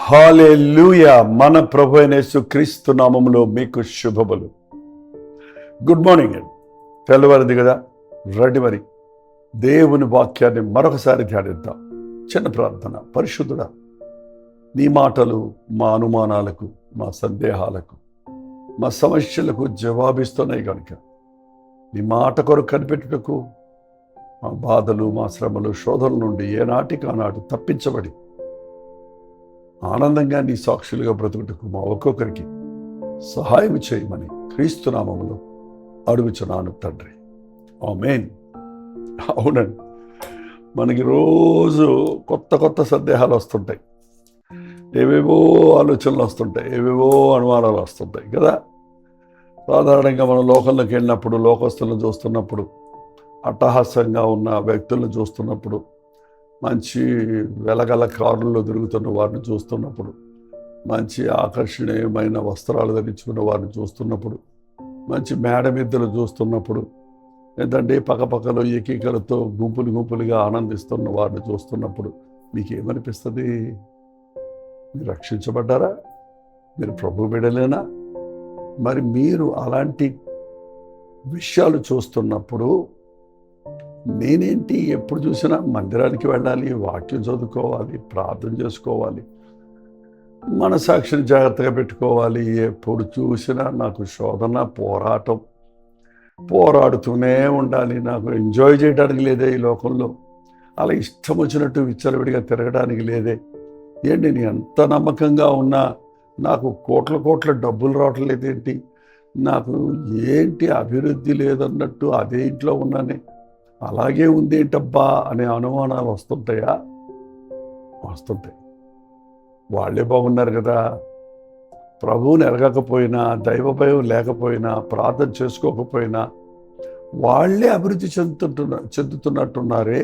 హల్లెలూయా. మన ప్రభు అయిన యేసుక్రీస్తు నామములో మీకు శుభములు. గుడ్ మార్నింగ్ అండి. తెల్లవారింది కదా, రండి మరి దేవుని వాక్యాన్ని మరొకసారి ధ్యానిద్దాం. చిన్న ప్రార్థన. పరిశుద్ధుడా, నీ మాటలు మా అనుమానాలకు, మా సందేహాలకు, మా సమస్యలకు జవాబిస్తున్నాయి కనుక నీ మాట కొరకు కనిపెట్టుటకు మా బాధలు, మా శ్రమలు, శోధనల నుండి ఏనాటికి ఆనాడు తప్పించబడి ఆనందంగా నీ సాక్షులుగా బ్రతుకుటకు మా ఒక్కొక్కరికి సహాయం చేయమని క్రీస్తు నామములో అడుగుచున్నాను తండ్రి. ఆమేన్. అవునండి, మనకి రోజు కొత్త కొత్త సందేహాలు వస్తుంటాయి, ఏవేవో ఆలోచనలు వస్తుంటాయి, ఏవేవో అనుమానాలు వస్తుంటాయి కదా. సాధారణంగా మనం లోకంలోకి వెళ్ళినప్పుడు, లోకస్తులను చూస్తున్నప్పుడు, అట్టహాసంగా ఉన్న వ్యక్తులను చూస్తున్నప్పుడు, మంచి వెలగల కారుల్లో తిరుగుతున్న వారిని చూస్తున్నప్పుడు, మంచి ఆకర్షణీయమైన వస్త్రాలు ధరించుకున్న వారిని చూస్తున్నప్పుడు, మంచి మేడమిద్దలు చూస్తున్నప్పుడు, ఏంటంటే పక్కపక్కలో ఏకీకలతో గుంపులు గుంపులుగా ఆనందిస్తున్న వారిని చూస్తున్నప్పుడు మీకేమనిపిస్తుంది? మీరు రక్షించబడ్డారా? మీరు ప్రభు బిడ్డలేనా? మరి మీరు అలాంటి విషయాలు చూస్తున్నప్పుడు నేనేంటి, ఎప్పుడు చూసినా మందిరానికి వెళ్ళాలి, వాక్యం చదువుకోవాలి, ప్రార్థన చేసుకోవాలి, మనసాక్షిని జాగ్రత్తగా పెట్టుకోవాలి, ఎప్పుడు చూసినా నాకు శోధన, పోరాడుతూనే ఉండాలి, నాకు ఎంజాయ్ చేయడానికి లేదే ఈ లోకంలో, అలా ఇష్టం వచ్చినట్టు విచ్చలవిడిగా తిరగడానికి లేదే, ఏంటి నేను ఎంత నమ్మకంగా ఉన్నా నాకు కోట్ల డబ్బులు రావటం లేదేంటి, నాకు ఏంటి అభివృద్ధి లేదన్నట్టు అదే ఇంట్లో ఉన్నానే, అలాగే ఉందేంటబ్బా అనే అనుమానాలు వస్తుంటాయా? వస్తుంటాయి. వాళ్ళే బాగున్నారు కదా, ప్రభువుని ఎరగకపోయినా, దైవ భయం లేకపోయినా, ప్రార్థన చేసుకోకపోయినా వాళ్ళే అభివృద్ధి చెందుతున్నట్టున్నారే,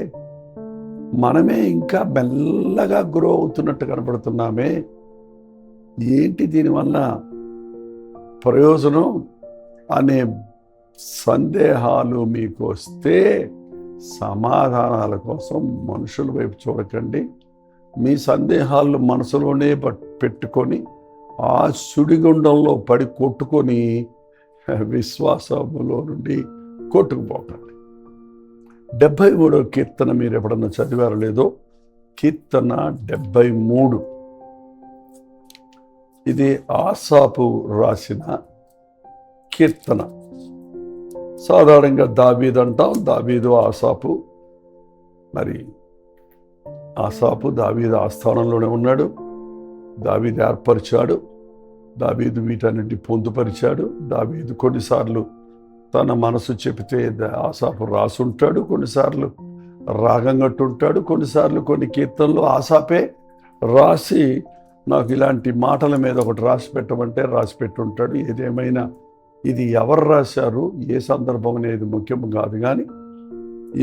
మనమే ఇంకా మెల్లగా గ్రో అవుతున్నట్టు కనబడుతున్నామే, ఏంటి దీనివల్ల ప్రయోజనం అనే సందేహాలు మీకు వస్తే సమాధానాల కోసం మనుషుల వైపు చూడకండి. మీ సందేహాలు మనసులోనే పెట్టుకొని ఆ సుడిగుండంలో పడి కొట్టుకొని విశ్వాసములో నుండి కొట్టుకుపోకండి. 73వ కీర్తన మీరు ఎప్పుడన్నా చదివారో లేదో, కీర్తన 73. ఇది ఆసాపు రాసిన కీర్తన. సాధారణంగా దావీదు అంటాం, దావీదు ఆసాపు. మరి ఆసాపు దావీదు ఆస్థానంలోనే ఉన్నాడు, దావీదు ఏర్పరిచాడు, దావీదు వీటన్నింటి పొందుపరిచాడు. దావీదు కొన్నిసార్లు తన మనసు చెబితే ఆసాపు రాసుంటాడు, కొన్నిసార్లు రాగం కట్టుంటాడు, కొన్నిసార్లు కొన్ని కీర్తనలు ఆసాపే రాసి నాకు ఇలాంటి మాటల మీద ఒకటి రాసి పెట్టమంటే రాసి పెట్టుంటాడు. ఏదేమైనా ఇది ఎవరు రాశారు, ఏ సందర్భం అనేది ముఖ్యం కాదు, కానీ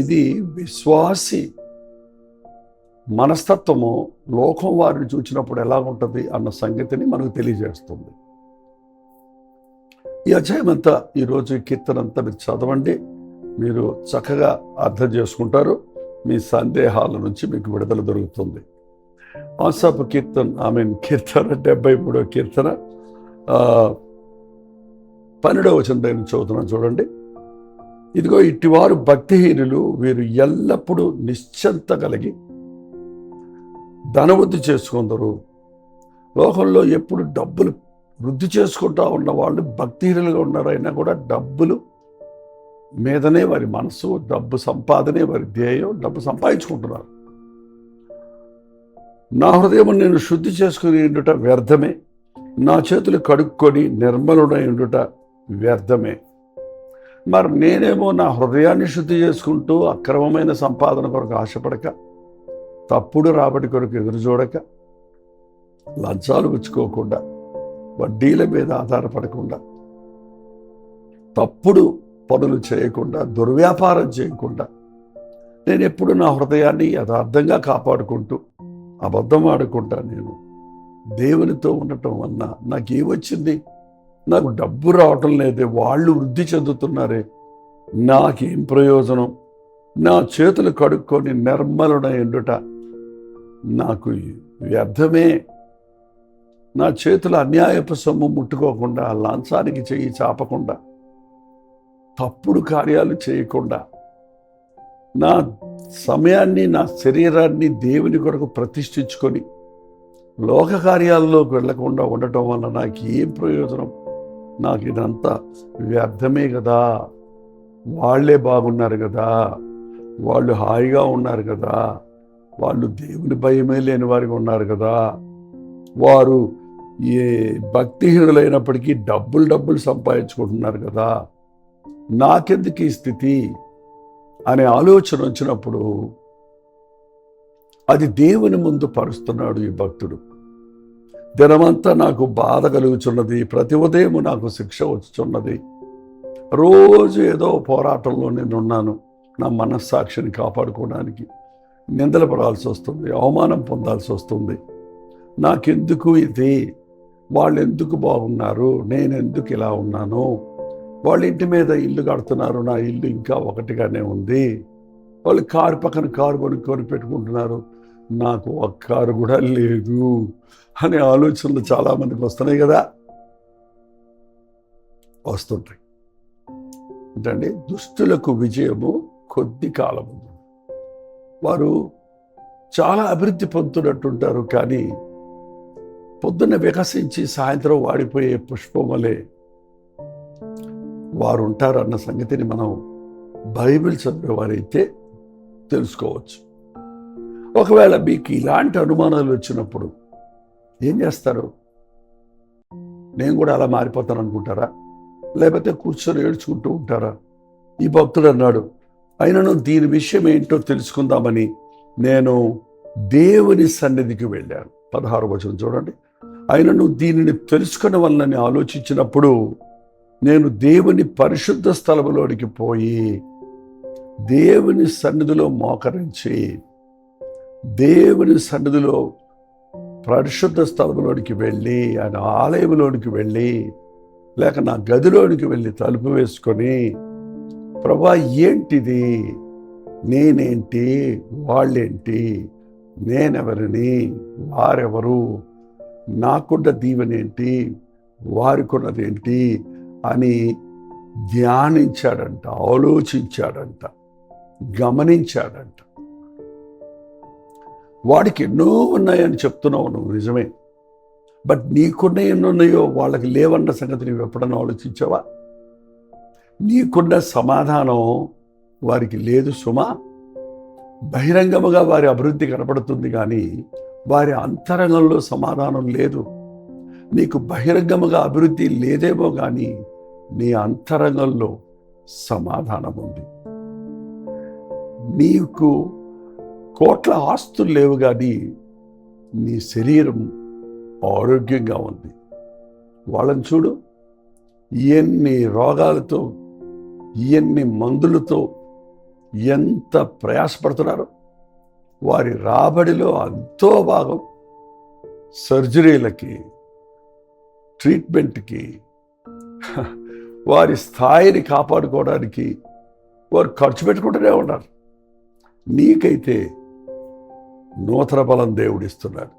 ఇది విశ్వాసి మనస్తత్వము లోకం వారిని చూచినప్పుడు ఎలా ఉంటుంది అన్న సంగతిని మనకు తెలియజేస్తుంది. ఈ అధ్యాయం అంతా, ఈరోజు ఈ కీర్తన అంతా మీరు చదవండి, మీరు చక్కగా అర్థం చేసుకుంటారు, మీ సందేహాల నుంచి మీకు విడుదల దొరుకుతుంది. ఆసాపు కీర్తన 73వ కీర్తన 12వ వచనం దగ్గర చదువుతున్నాను చూడండి. ఇదిగో ఇట్టివారు భక్తిహీనులు, వీరు ఎల్లప్పుడూ నిశ్చంత కలిగి ధనవృద్ధి చేసుకుందరు. లోకంలో ఎప్పుడు డబ్బులు వృద్ధి చేసుకుంటా ఉన్న వాళ్ళు భక్తిహీనులుగా ఉన్నారైనా కూడా డబ్బులు మీదనే వారి మనసు, డబ్బు సంపాదనే వారి ధ్యేయం, డబ్బు సంపాదించుకుంటున్నారు. నా హృదయం నేను శుద్ధి చేసుకుని ఉండుట వ్యర్థమే, నా చేతులు కడుక్కొని నిర్మలుడై ఉండుట వ్యర్థమే. మరి నేనేమో నా హృదయాన్ని శుద్ధి చేసుకుంటూ అక్రమమైన సంపాదన కొరకు ఆశపడక, తప్పుడు రాబడి కొరకు ఎదురు చూడక, లంచాలు పుచ్చుకోకుండా, వడ్డీల మీద ఆధారపడకుండా, తప్పుడు పనులు చేయకుండా, దుర్వ్యాపారం చేయకుండా, నేను ఎప్పుడు నా హృదయాన్ని యథార్థంగా కాపాడుకుంటూ అబద్ధం ఆడకుండా నేను దేవునితో ఉండటం వలన నాకేమొచ్చింది? నాకు డబ్బు రావటం లేదే, వాళ్ళు వృద్ధి చెందుతున్నారే, నాకేం ప్రయోజనం? నా చేతులు కడుక్కొని నిర్మలుడై ఉండుట నాకు వ్యర్థమే నా చేతులు అన్యాయపు సొమ్ము ముట్టుకోకుండా, లంచానికి చెయ్యి చాపకుండా, తప్పుడు కార్యాలు చేయకుండా, నా సమయాన్ని, నా శరీరాన్ని దేవుని కొరకు ప్రతిష్ఠించుకొని లోక కార్యాల్లోకి వెళ్లకుండా ఉండటం వల్ల నాకు ఏం ప్రయోజనం? నాకు ఇదంతా వ్యర్థమే కదా. వాళ్ళే బాగున్నారు కదా, వాళ్ళు హాయిగా ఉన్నారు కదా, వాళ్ళు దేవుని భయమే లేని వారికి ఉన్నారు కదా, వారు ఏ భక్తిహీనులైనప్పటికీ డబ్బులు సంపాదించుకుంటున్నారు కదా, నాకెందుకు ఈ స్థితి అనే ఆలోచన వచ్చినప్పుడు అది దేవుని ముందు పరుస్తున్నాడు ఈ భక్తుడు. దినమంతా నాకు బాధ కలుగుచున్నది, ప్రతి ఉదయం నాకు శిక్ష వచ్చుచున్నది, రోజు ఏదో పోరాటంలో నేనున్నాను, నా మనస్సాక్షిని కాపాడుకోవడానికి నిందలు పడాల్సి వస్తుంది, అవమానం పొందాల్సి వస్తుంది, నాకెందుకు ఇది, వాళ్ళు ఎందుకు బాగున్నారు, నేను ఎందుకు ఇలా ఉన్నాను, వాళ్ళ ఇంటి మీద ఇల్లు కడుతున్నారు, నా ఇల్లు ఇంకా ఒకటిగానే ఉంది, వాళ్ళు కారు పక్కన కారు కొనుక్కొని పెట్టుకుంటున్నారు, నాకు ఒక కారు కూడా లేదు అనే ఆలోచనలు చాలామందికి వస్తున్నాయి కదా, వస్తుంటాయి. ఏంటంటే దుష్టులకు విజయము కొద్ది కాలము. వారు చాలా అభివృద్ధి పొందుతున్నట్టుంటారు, కానీ పొద్దున్న వికసించి సాయంత్రం వాడిపోయే పుష్పం వలె వారు ఉంటారు అన్న సంగతిని మనం బైబిల్ చదివేవారైతే తెలుసుకోవచ్చు. ఒకవేళ మీకు ఇలాంటి అనుమానాలు వచ్చినప్పుడు ఏం చేస్తారు? నేను కూడా అలా మారిపోతాను అనుకుంటారా? లేకపోతే కూర్చొని ఏడ్చుకుంటూ ఉంటారా? ఈ భక్తుడు అన్నాడు, అయినను దీని విషయం ఏంటో తెలుసుకుందామని నేను దేవుని సన్నిధికి వెళ్ళాను. 16వ వచనం చూడండి. అయినను దీనిని తెలుసుకునే వల్లని ఆలోచించినప్పుడు నేను దేవుని పరిశుద్ధ స్థలములోనికి పోయి దేవుని సన్నిధిలో మోకరించి, దేవుని సన్నిధిలో పరిశుద్ధ స్థలంలోనికి వెళ్ళి, ఆయన ఆలయంలోనికి వెళ్ళి, లేక నా గదిలోనికి వెళ్ళి తలుపు వేసుకొని, ప్రభా ఏంటిది, నేనేంటి, వాళ్ళేంటి, నేనెవరిని, వారెవరు, నాకున్న దీవెనేంటి, వారికున్నదేంటి అని ధ్యానించాడంట, ఆలోచించాడంట, గమనించాడంట. వాడికి ఎన్నో ఉన్నాయని చెప్తున్నావు నువ్వు, నిజమే. బట్ నీకున్న ఎన్నో ఉన్నాయో వాళ్ళకి లేవన్న సంగతి నువ్వు ఎప్పుడన్నా ఆలోచించావా? నీకున్న సమాధానం వారికి లేదు సుమా. బహిరంగముగా వారి అభివృద్ధి కనపడుతుంది, కానీ వారి అంతరంగంలో సమాధానం లేదు. నీకు బహిరంగముగా అభివృద్ధి లేదేమో కానీ నీ అంతరంగంలో సమాధానం ఉంది. నీకు కోట్ల ఆస్తులు లేవు, కానీ నీ శరీరం ఆరోగ్యంగా ఉంది. వాళ్ళని చూడు, ఎన్ని రోగాలతో, ఎన్ని మందులతో ఎంత ప్రయాసపడుతున్నారు. వారి రాబడిలో ఎంతో భాగం సర్జరీలకి, ట్రీట్మెంట్కి, వారి స్థాయిని కాపాడుకోవడానికి వారు ఖర్చు పెట్టుకుంటూనే ఉన్నారు. నీకైతే నూతన బలం దేవుడిస్తున్నాడు.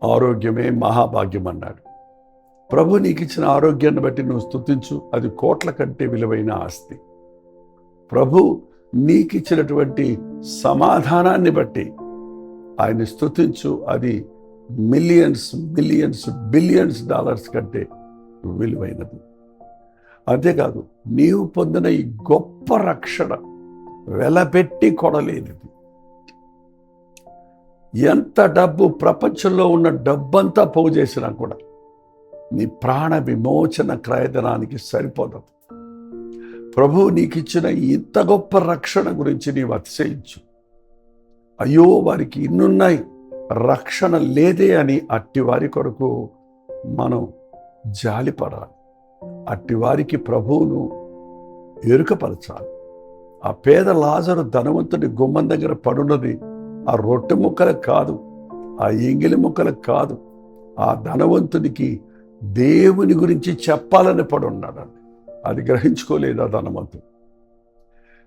ఆరోగ్యమే మహాభాగ్యం అన్నాడు. ప్రభు నీకు ఇచ్చిన ఆరోగ్యాన్ని బట్టి నువ్వు స్తుతించు, అది కోట్ల కంటే విలువైన ఆస్తి. ప్రభు నీకు ఇచ్చినటువంటి సమాధానాన్ని బట్టి ఆయన స్తుతించు, అది మిలియన్స్ బిలియన్స్ డాలర్స్ కంటే విలువైనది. అంతేకాదు, నీవు పొందిన ఈ గొప్ప రక్షణ వెలపెట్టి కొనలేనిది. ఎంత డబ్బు, ప్రపంచంలో ఉన్న డబ్బంతా పోగు చేసినా కూడా నీ ప్రాణ విమోచన క్రయధనానికి సరిపోదు. ప్రభువు నీకు ఇచ్చిన ఇంత గొప్ప రక్షణ గురించి నీవు అతిశయించు. అయ్యో వారికి ఇన్నున్నాయి, రక్షణ లేదే అని అట్టి వారి కొరకు మనం జాలిపడాలి. అట్టి వారికి ప్రభువును ఎరుకపరచాలి. ఆ పేద లాజరు ధనవంతుడి గుమ్మం దగ్గర పడున్నది ఆ రొట్టె ముక్కలకు కాదు, ఆ ఎంగిలి ముక్కలకు కాదు, ఆ ధనవంతుడికి దేవుని గురించి చెప్పాలని పడున్నాడండి. అది గ్రహించుకోలేదు ఆ ధనవంతుడు.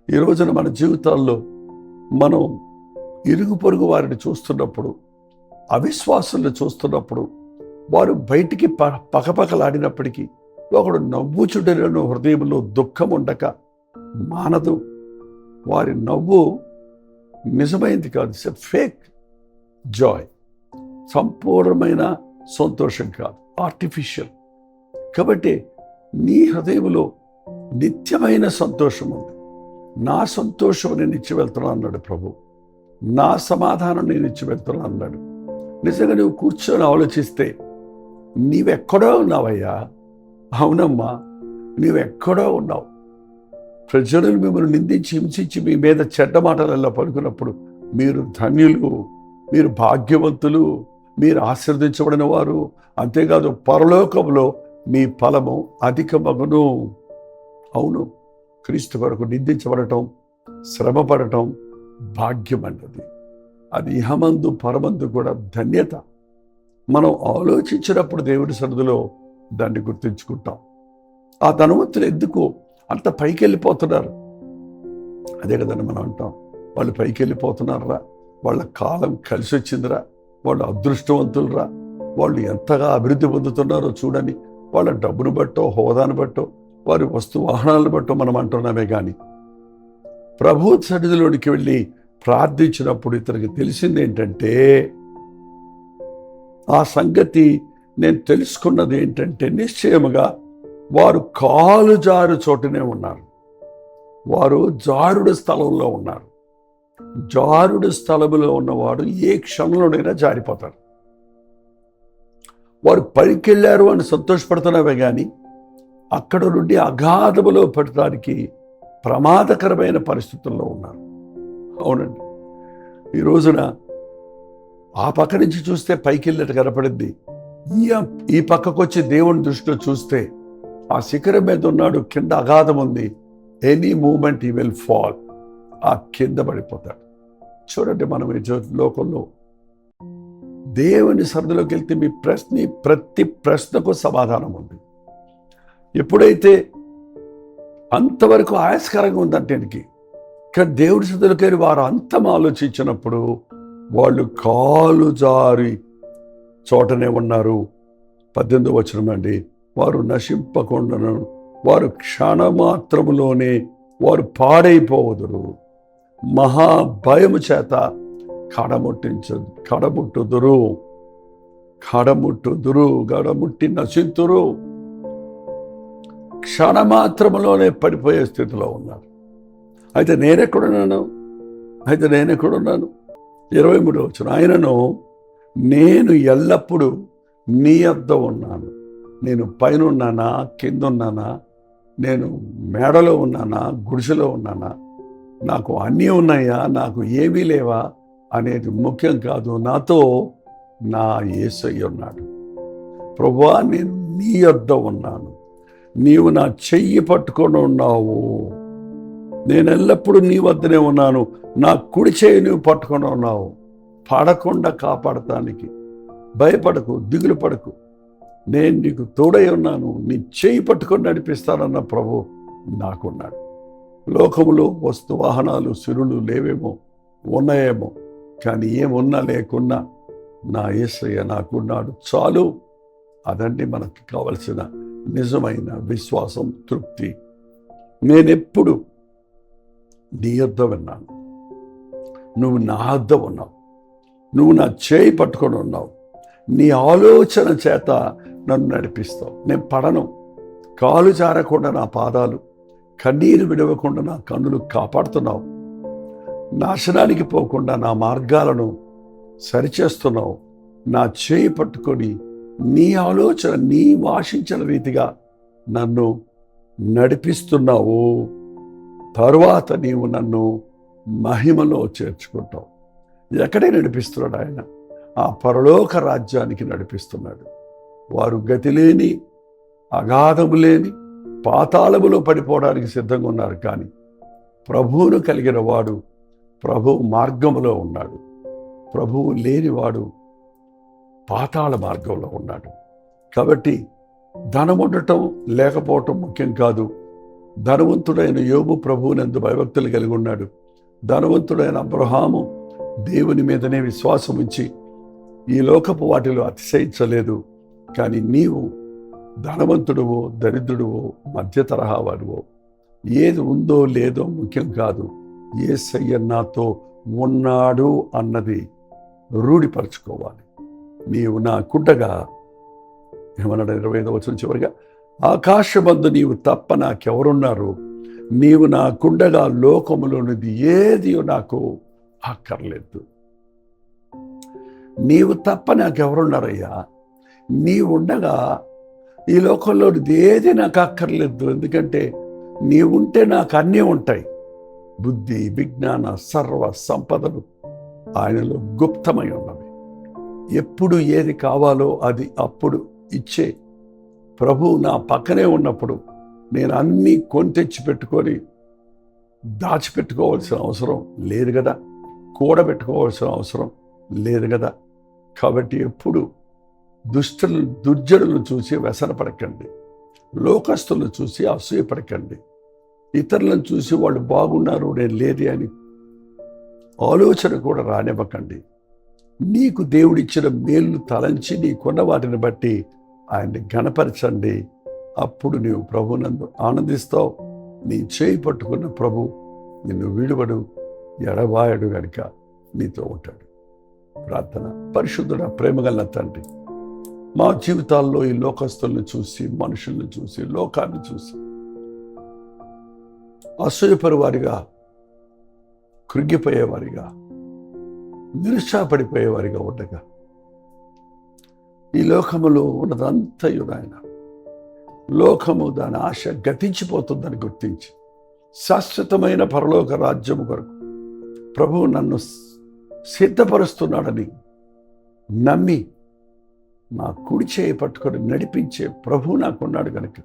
ఈ రోజున మన జీవితాల్లో మనం ఇరుగు పొరుగు వారిని చూస్తున్నప్పుడు, అవిశ్వాసుల్ని చూస్తున్నప్పుడు వారు బయటికి పకపకలాడినప్పటికీ ఒకడు నవ్వుచుటను హృదయంలో దుఃఖం ఉండక మానదు. వారి నవ్వు నిజమైంది కాదు, ఇట్స్ ఎ ఫేక్ జాయ్, సంపూర్ణమైన సంతోషం కాదు, ఆర్టిఫిషియల్. కాబట్టి నీ హృదయంలో నిత్యమైన సంతోషం ఉంది. నా సంతోషం నేను ఇచ్చి వెళ్తున్నాను అన్నాడు ప్రభు. నా సమాధానం నేను ఇచ్చి వెళ్తున్నాను అన్నాడు. నిజంగా నువ్వు కూర్చొని ఆలోచిస్తే నీవెక్కడో ఉన్నావయ్యా. అవునమ్మా, నీవెక్కడో ఉన్నావు. ప్రజలు మిమ్మల్ని నిందించి హింసించి మీ మీద చెడ్డ మాటలలో పలుకున్నప్పుడు మీరు ధన్యులు, మీరు భాగ్యవంతులు, మీరు ఆశీర్వదించబడిన వారు. అంతేకాదు పరలోకంలో మీ ఫలము అధికమగును. అవును, క్రీస్తు కొరకు నిందించబడటం, శ్రమపడటం భాగ్యం అన్నది. అది ఇహమందు పరమందు కూడా ధన్యత. మనం ఆలోచించినప్పుడు దేవుడి సన్నిధిలో దాన్ని గుర్తించుకుంటాం. ఆ ధనవంతులు ఎందుకు అంత పైకి వెళ్ళిపోతున్నారు? అదే కదండి మనం అంటాం, వాళ్ళు పైకి వెళ్ళిపోతున్నారా, వాళ్ళ కాలం కలిసి వచ్చిందిరా, వాళ్ళు అదృష్టవంతులరా, వాళ్ళు ఎంతగా అభివృద్ధి పొందుతున్నారో చూడని. వాళ్ళ డబ్బును బట్టో, హోదాను బట్టో, వారి వస్తు వాహనాలను బట్టో మనం అంటున్నామే. కానీ ప్రభు సన్నిధిలోనికి వెళ్ళి ప్రార్థించినప్పుడు ఇతనికి తెలిసింది ఏంటంటే, ఆ సంగతి నేను తెలుసుకున్నది ఏంటంటే, నిశ్చయముగా వారు కాలు జారు చోటనే ఉన్నారు. వారు జారుడు స్థలంలో ఉన్నారు. జారుడు స్థలంలో ఉన్నవాడు ఏ క్షణంలోనైనా జారిపోతారు. వారు పైకి వెళ్ళారు అని సంతోషపడుతున్నావే కానీ అక్కడ నుండి అగాధములో పడటానికి ప్రమాదకరమైన పరిస్థితుల్లో ఉన్నారు. అవునండి, ఈ రోజున ఆ పక్క నుంచి చూస్తే పైకి వెళ్ళినట్టు కనపడింది. ఈ పక్కకు వచ్చి దేవుని దృష్టిలో చూస్తే ఆ శిఖరం మీద ఉన్నాడు, కింద అగాధం ఉంది. ఎనీ మూమెంట్ ఈ విల్ ఫాల్, ఆ కింద పడిపోతాడు. చూడండి, మనం ఈ లోకంలో దేవుని సన్నిధిలోకి వెళ్తే మీ ప్రతి ప్రశ్నకు సమాధానం ఉంది. ఎప్పుడైతే అంతవరకు ఆయాస్కరంగా ఉందంటే కానీ దేవుడి సన్నిధిలోకి వెళ్ళి వారు అంతం ఆలోచించినప్పుడు వాళ్ళు కాలు జారి చోటనే ఉన్నారు. 18వ వచనం అండి, వారు నశింపకుండాను, వారు క్షణమాత్రములోనే వారు పాడైపోవదురు, మహాభయము చేత కడముట్టి నశింతురు. క్షణమాత్రములోనే పడిపోయే స్థితిలో ఉన్నారు. అయితే నేనెక్కడున్నాను? 23వ వచనం, ఆయనను నేను ఎల్లప్పుడూ నీ యొద్ద ఉన్నాను. నేను పైన ఉన్నానా, కింద ఉన్నానా, నేను మేడలో ఉన్నానా, గుడిసెలో ఉన్నానా, నాకు అన్నీ ఉన్నాయా, నాకు ఏమీ లేవా అనేది ముఖ్యం కాదు. నాతో నా యేసయ్య ఉన్నాడు. ప్రభువా, నేను నీ యొద్ద ఉన్నాను, నీవు నా చెయ్యి పట్టుకొని ఉన్నావు. నేను ఎల్లప్పుడూ నీ వద్దనే ఉన్నాను, నా కుడి చెయ్యి నువ్వు పట్టుకొని ఉన్నావు. పడకుండా కాపాడటానికి భయపడకు, దిగులు పడకు, నేను నీకు తోడై ఉన్నాను, నీ చెయ్యి పట్టుకొని నడిపిస్తానన్న ప్రభు నాకున్నాడు. లోకములో వస్తు వాహనాలు సిరులు లేవేమో, ఉన్నాయేమో, కానీ ఏమున్నా లేకున్నా నా యేసయ్య నాకున్నాడు, చాలు. అదండి మనకి కావలసిన నిజమైన విశ్వాసం, తృప్తి. నేనెప్పుడు నీ యొద్ద విన్నాను, నువ్వు నా వద్ద ఉన్నావు, నువ్వు నా చేయి పట్టుకొని ఉన్నావు, నీ ఆలోచన చేత నన్ను నడిపిస్తావు. నేను పడను, కాలు జారకుండా నా పాదాలు, కన్నీరు విడవకుండా నా కన్నులు కాపాడుతున్నావు, నాశనానికి పోకుండా నా మార్గాలను సరిచేస్తున్నావు. నా చేయి పట్టుకొని నీ ఆలోచన, నీ ఆశించిన రీతిగా నన్ను నడిపిస్తున్నావు. తరువాత నీవు నన్ను మహిమలో చేర్చుకుంటావు. ఎక్కడే నడిపిస్తున్నాడు ఆయన? ఆ పరలోక రాజ్యానికి నడిపిస్తున్నాడు. వారు గతి లేని, అగాధము లేని పాతాళములో పడిపోవడానికి సిద్ధంగా ఉన్నారు. కానీ ప్రభువును కలిగిన వాడు ప్రభు మార్గములో ఉన్నాడు. ప్రభువు లేనివాడు పాతాళ మార్గంలో ఉన్నాడు. కాబట్టి ధనం ఉండటం లేకపోవటం ముఖ్యం కాదు. ధనవంతుడైన యోబు ప్రభువునందు భయభక్తులు కలిగి ఉన్నాడు. ధనవంతుడైన అబ్రహాము దేవుని మీదనే విశ్వాసం ఉంచి ఈ లోకపు వాటిలో అతిశయించలేదు. కానీ నీవు ధనవంతుడువో దరిద్రుడువో మధ్య తరహా వాడివో, ఏది ఉందో లేదో ముఖ్యం కాదు, యేసయ్య నాతో ఉన్నాడు అన్నది రూఢిపరచుకోవాలి. నీవు నా కుండగా, ఏమన్నాడు 25వ వచనం చివరిగా, ఆకాశమందు నీవు తప్ప నాకెవరున్నారు, నీవు నా కుండగా లోకములోనిది ఏది నాకు అక్కర్లేదు. నీవు తప్ప నాకెవరున్నారయ్యా, నీవుండగా ఈ లోకంలోనిది ఏది నాకు అక్కర్లేదు. ఎందుకంటే నీవుంటే నాకు అన్నీ ఉంటాయి. బుద్ధి, విజ్ఞాన, సర్వ సంపదలు ఆయనలో గుప్తమై ఉన్నవి. ఎప్పుడు ఏది కావాలో అది అప్పుడు ఇచ్చే ప్రభువు నా పక్కనే ఉన్నప్పుడు నేను అన్నీ కొని తెచ్చి పెట్టుకొని దాచిపెట్టుకోవాల్సిన అవసరం లేదు కదా, కూడబెట్టుకోవాల్సిన అవసరం లేదు కదా. కాబట్టి ఎప్పుడు దుర్జనులను చూసి వ్యసనపడకండి, లోకస్తులను చూసి అసూయపడకండి, ఇతరులను చూసి వాళ్ళు బాగున్నారు నేను లేదే అని ఆలోచన కూడా రానివ్వకండి. నీకు దేవుడిచ్చిన మేలు తలంచి నీకున్న వాటిని బట్టి ఆయన్ని ఘనపరచండి. అప్పుడు నీవు ప్రభునందు ఆనందిస్తావు. నీ చేయి పట్టుకున్న ప్రభు నిన్ను విడువడు, ఎడబాయడు గనుక నీతో ఉంటాడు. ప్రార్థన. పరిశుద్ధుడ, ప్రేమగల తండ్రి, మా జీవితాల్లో ఈ లోకస్తులను చూసి, మనుషులను చూసి, లోకాన్ని చూసి అసూయపరువారిగా, కృంగిపోయేవారిగా, నిరుత్సాహపడిపోయేవారిగా ఉండగా ఈ లోకములో ఉన్నదంతయు నాయన, లోకము దాని ఆశ గతించిపోతుందని గుర్తించి శాశ్వతమైన పరలోక రాజ్యము కొరకు ప్రభువు నన్ను సిద్ధపరుస్తున్నాడని నమ్మి నా కుడి చేయి పట్టుకొని నడిపించే ప్రభువు నాకున్నాడు కనుక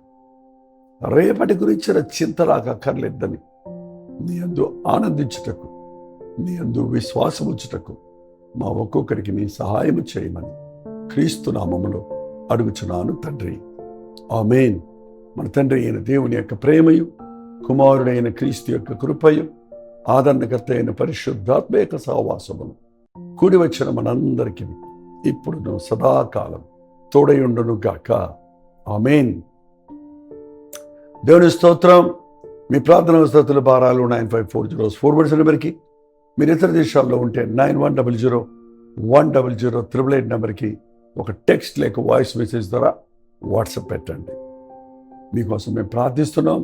రేపటి గురించిన చింత నాకు అక్కర్లేదని నీ యందు ఆనందించుటకు, నీ యందు విశ్వాసముంచుటకు మా ఒక్కొక్కరికి నీ సహాయము చేయమని క్రీస్తు నామములో అడుగుచున్నాను తండ్రి. ఆమేన్. మన తండ్రి అయిన దేవుని యొక్క ప్రేమయు, కుమారుడైన క్రీస్తు యొక్క కృపయు, ఆదరణకర్త అయిన పరిశుద్ధాత్మ యొక్క సహవాసమును కూడి వచ్చిన మనందరికీ ఇప్పుడు సదాకాలం తోడయుండును గాక. ఆమేన్. దేవుని స్తోత్రం. మీ ప్రార్థన వసతుల భారాలు 9540 నెంబర్కి, మీరు ఇతర దేశాల్లో ఉంటే 9100100888 నెంబర్కి ఒక టెక్స్ట్ లేక వాయిస్ మెసేజ్ ద్వారా వాట్సాప్ పెట్టండి. మీకోసం మేము ప్రార్థిస్తున్నాం.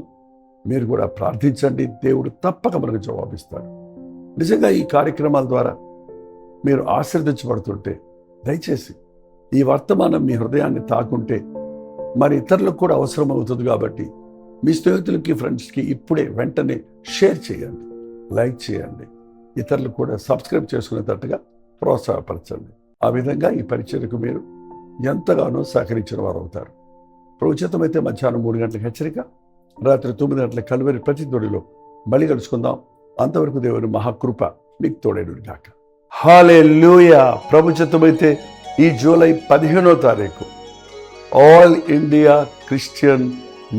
మీరు కూడా ప్రార్థించండి. దేవుడు తప్పక మనకు జవాబిస్తాడు. నిజంగా ఈ కార్యక్రమాల ద్వారా మీరు ఆశీర్వదించబడుతుంటే దయచేసి ఈ వర్తమానం మీ హృదయాన్ని తాకుంటే మరి ఇతరులకు కూడా అవసరం అవుతుంది. కాబట్టి మీ స్నేహితులకి, ఫ్రెండ్స్కి ఇప్పుడే వెంటనే షేర్ చేయండి, లైక్ చేయండి, ఇతరులకు కూడా సబ్స్క్రైబ్ చేసుకునేటట్టుగా ప్రోత్సాహపరచండి. ఆ విధంగా ఈ పరిచర్యకు మీరు ఎంతగానో సహకరించిన వారు అవుతారు. ప్రోచితమైతే మధ్యాహ్నం 3 గంటలకు హెచ్చరిక, రాత్రి 9 గంటలకు కలువరి ప్రతిధ్వనిలో మళ్ళీ కలుసుకుందాం. అంతవరకు దేవుని మహాకృప మీకు తోడేడు గాక. హల్లెలూయా. ప్రభుచితమైతే ఈ జూలై 15వ తారీఖు ఆల్ ఇండియా క్రిస్టియన్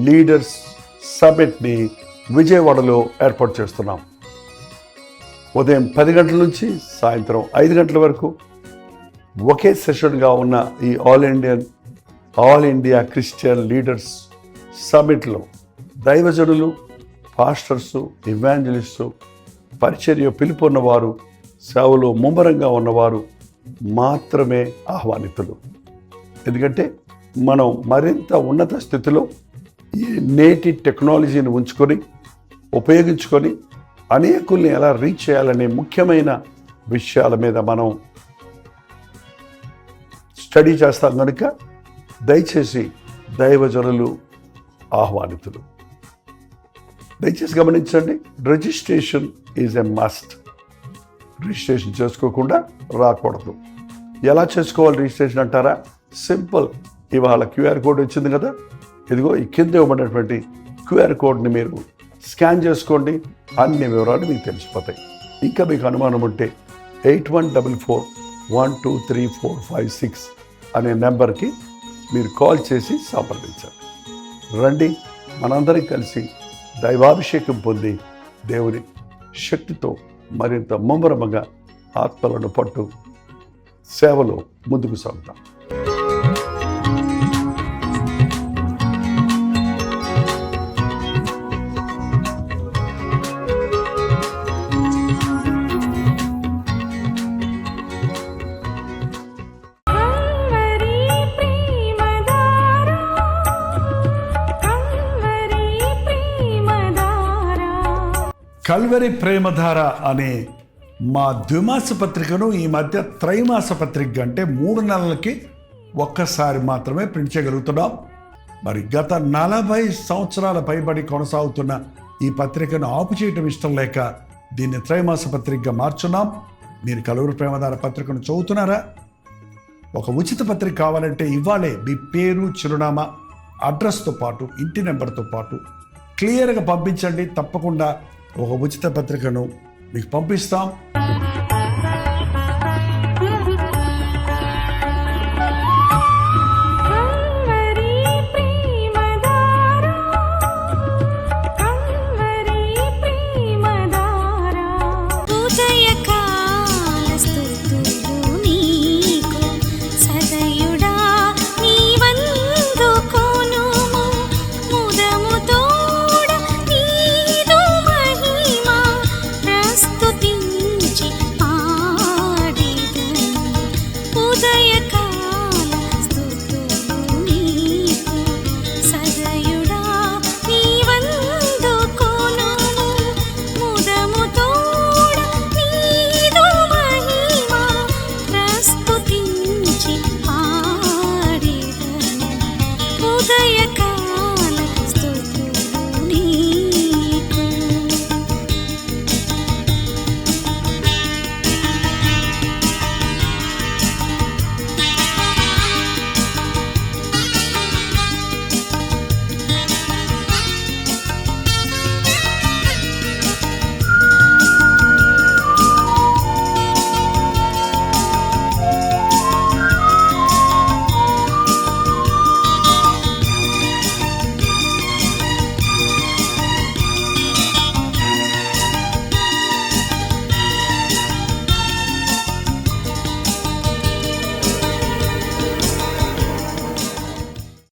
లీడర్స్ సమిట్ని విజయవాడలో ఏర్పాటు చేస్తున్నాం. ఉదయం 10 గంటల నుంచి సాయంత్రం 5 గంటల వరకు ఒకే సెషన్గా ఉన్న ఈ ఆల్ ఇండియా క్రిస్టియన్ లీడర్స్ సమిట్లో దైవజనులు, పాస్టర్సు, ఇవాంజలిస్టు, పరిచర్య పిలుపున్నవారు, సేవలో ముమ్మరంగా ఉన్నవారు మాత్రమే ఆహ్వానితులు. ఎందుకంటే మనం మరింత ఉన్నత స్థితిలో ఈ నేటి టెక్నాలజీని ఉపయోగించుకొని అనేకుల్ని ఎలా రీచ్ చేయాలనే ముఖ్యమైన విషయాల మీద మనం స్టడీ చేస్తాం కనుక దయచేసి దైవజనులు ఆహ్వానితులు. దయచేసి గమనించండి, registration is a must. Registration చేసుకోకుండా రాకూడదు. ఎలా చేసుకోవాలి రిజిస్ట్రేషన్ అంటారా? సింపుల్. ఇవాళ QR కోడ్ వచ్చింది కదా, ఇదిగో ఈ కింద ఇవ్వబడినటువంటి QR కోడ్ని మీరు స్కాన్ చేసుకోండి. అన్ని వివరాలు మీకు తెలిసిపోతాయి. ఇంకా మీకు అనుమానం ఉంటే 8144123456 అనే నెంబర్కి మీరు కాల్ చేసి సంప్రదించండి. రండి, మనందరం కలిసి దైవాభిషేకం పొంది దేవుని శక్తితో మరింత ముమ్మరముగా ఆత్మలను పట్టు సేవలో ముందుకు సాగుతాం. కల్వరి ప్రేమధార అనే మా ద్విమాస పత్రికను ఈ మధ్య త్రైమాస పత్రిక అంటే 3 నెలలకి ఒక్కసారి మాత్రమే ప్రింట్ చేయగలుగుతున్నాం. మరి గత 40 సంవత్సరాల పైబడి కొనసాగుతున్న ఈ పత్రికను ఆపు చేయటం ఇష్టం లేక దీన్ని త్రైమాస పత్రికగా మార్చున్నాం. మీరు కల్వరి ప్రేమధార పత్రికను చదువుతున్నారా? ఒక ఉచిత పత్రిక కావాలంటే ఇవ్వాలే మీ పేరు, చిరునామా, అడ్రస్తో పాటు ఇంటి నెంబర్తో పాటు క్లియర్గా పంపించండి. తప్పకుండా ఒక ఉచిత పత్రికను మీకు పంపిస్తాం.